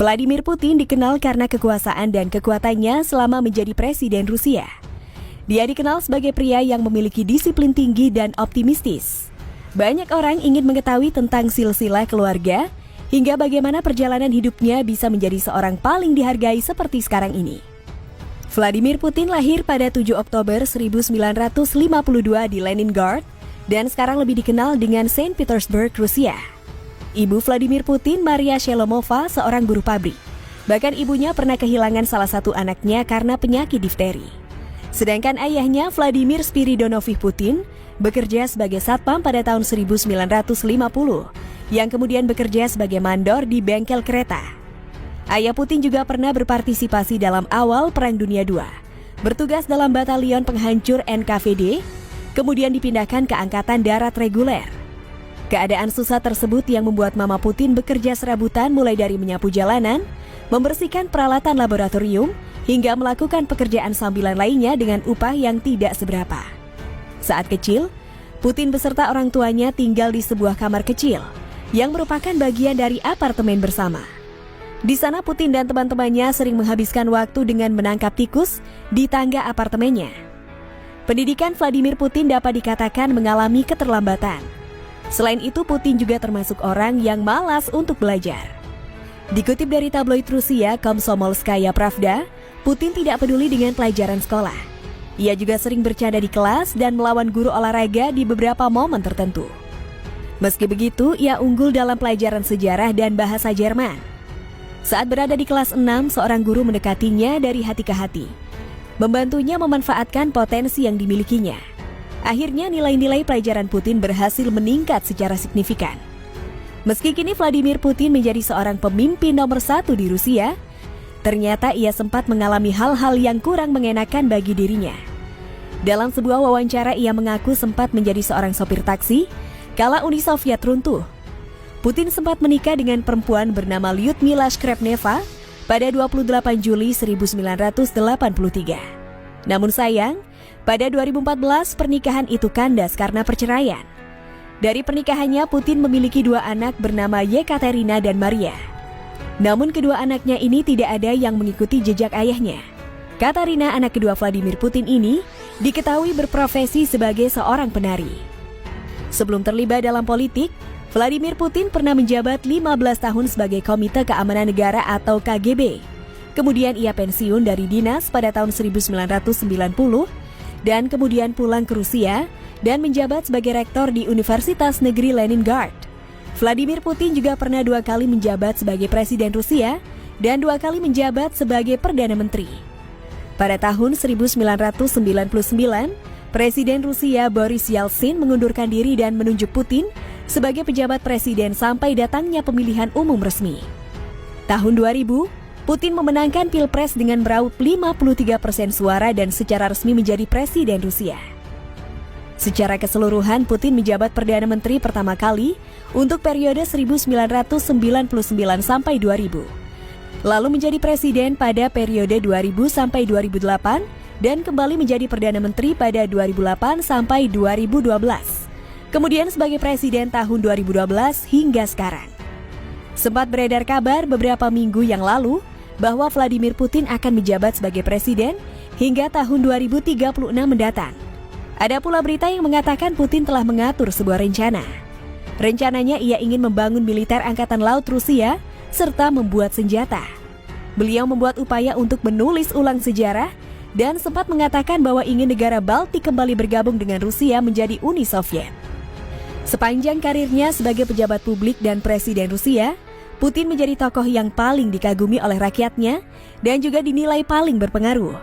Vladimir Putin dikenal karena kekuasaan dan kekuatannya selama menjadi presiden Rusia. Dia dikenal sebagai pria yang memiliki disiplin tinggi dan optimistis. Banyak orang ingin mengetahui tentang silsilah keluarga, hingga bagaimana perjalanan hidupnya bisa menjadi seorang paling dihargai seperti sekarang ini. Vladimir Putin lahir pada 7 Oktober 1952 di Leningrad, dan sekarang lebih dikenal dengan Saint Petersburg, Rusia. Ibu Vladimir Putin, Maria Shelomova, seorang buruh pabrik. Bahkan ibunya pernah kehilangan salah satu anaknya karena penyakit difteri. Sedangkan ayahnya, Vladimir Spiridonovich Putin, bekerja sebagai satpam pada tahun 1950, yang kemudian bekerja sebagai mandor di bengkel kereta. Ayah Putin juga pernah berpartisipasi dalam awal Perang Dunia II, bertugas dalam batalion penghancur NKVD, kemudian dipindahkan ke Angkatan Darat Reguler. Keadaan susah tersebut yang membuat Mama Putin bekerja serabutan mulai dari menyapu jalanan, membersihkan peralatan laboratorium, hingga melakukan pekerjaan sambilan lainnya dengan upah yang tidak seberapa. Saat kecil, Putin beserta orang tuanya tinggal di sebuah kamar kecil yang merupakan bagian dari apartemen bersama. Di sana Putin dan teman-temannya sering menghabiskan waktu dengan menangkap tikus di tangga apartemennya. Pendidikan Vladimir Putin dapat dikatakan mengalami keterlambatan. Selain itu, Putin juga termasuk orang yang malas untuk belajar. Dikutip dari tabloid Rusia Komsomolskaya Pravda, Putin tidak peduli dengan pelajaran sekolah. Ia juga sering bercanda di kelas dan melawan guru olahraga di beberapa momen tertentu. Meski begitu, ia unggul dalam pelajaran sejarah dan bahasa Jerman. Saat berada di kelas 6, seorang guru mendekatinya dari hati ke hati, membantunya memanfaatkan potensi yang dimilikinya. Akhirnya nilai-nilai pelajaran Putin berhasil meningkat secara signifikan. Meski kini Vladimir Putin menjadi seorang pemimpin nomor 1 di Rusia, ternyata ia sempat mengalami hal-hal yang kurang mengenakan bagi dirinya. Dalam sebuah wawancara ia mengaku sempat menjadi seorang sopir taksi kala Uni Soviet runtuh. Putin sempat menikah dengan perempuan bernama Lyudmila Shkrebneva pada 28 Juli 1983. Namun sayang, pada 2014 pernikahan itu kandas karena perceraian. Dari pernikahannya, Putin memiliki 2 anak bernama Yekaterina dan Maria. Namun kedua anaknya ini tidak ada yang mengikuti jejak ayahnya. Katarina, anak kedua Vladimir Putin ini, diketahui berprofesi sebagai seorang penari. Sebelum terlibat dalam politik, Vladimir Putin pernah menjabat 15 tahun sebagai Komite Keamanan Negara atau KGB. Kemudian ia pensiun dari dinas pada tahun 1990 dan kemudian pulang ke Rusia dan menjabat sebagai rektor di Universitas Negeri Leningrad. Vladimir Putin juga pernah 2 kali menjabat sebagai presiden Rusia dan 2 kali menjabat sebagai Perdana Menteri. Pada tahun 1999, Presiden Rusia Boris Yeltsin mengundurkan diri dan menunjuk Putin sebagai pejabat presiden sampai datangnya pemilihan umum resmi. Tahun 2000, Putin memenangkan Pilpres dengan meraup 53% suara dan secara resmi menjadi presiden Rusia. Secara keseluruhan, Putin menjabat Perdana Menteri pertama kali untuk periode 1999 sampai 2000. Lalu menjadi presiden pada periode 2000 sampai 2008 dan kembali menjadi Perdana Menteri pada 2008 sampai 2012. Kemudian sebagai presiden tahun 2012 hingga sekarang. Sempat beredar kabar beberapa minggu yang lalu bahwa Vladimir Putin akan menjabat sebagai presiden hingga tahun 2036 mendatang. Ada pula berita yang mengatakan Putin telah mengatur sebuah rencana. Rencananya ia ingin membangun militer Angkatan Laut Rusia serta membuat senjata. Beliau membuat upaya untuk menulis ulang sejarah dan sempat mengatakan bahwa ingin negara Baltik kembali bergabung dengan Rusia menjadi Uni Soviet. Sepanjang karirnya sebagai pejabat publik dan presiden Rusia, Putin menjadi tokoh yang paling dikagumi oleh rakyatnya dan juga dinilai paling berpengaruh.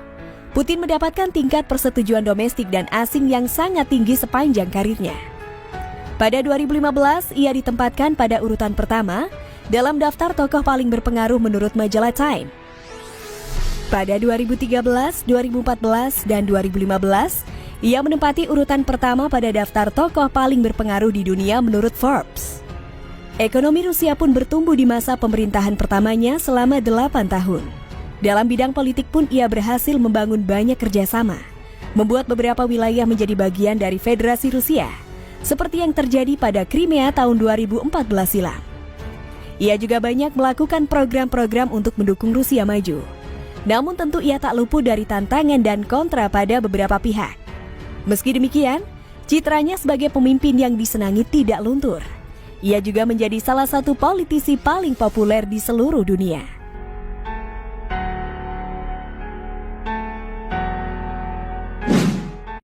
Putin mendapatkan tingkat persetujuan domestik dan asing yang sangat tinggi sepanjang karirnya. Pada 2015, ia ditempatkan pada urutan pertama dalam daftar tokoh paling berpengaruh menurut majalah Time. Pada 2013, 2014, dan 2015, ia menempati urutan pertama pada daftar tokoh paling berpengaruh di dunia menurut Forbes. Ekonomi Rusia pun bertumbuh di masa pemerintahan pertamanya selama 8 tahun. Dalam bidang politik pun ia berhasil membangun banyak kerjasama, membuat beberapa wilayah menjadi bagian dari Federasi Rusia, seperti yang terjadi pada Crimea tahun 2014 silam. Ia juga banyak melakukan program-program untuk mendukung Rusia maju. Namun tentu ia tak luput dari tantangan dan kontra pada beberapa pihak. Meski demikian, citranya sebagai pemimpin yang disenangi tidak luntur. Ia juga menjadi salah satu politisi paling populer di seluruh dunia.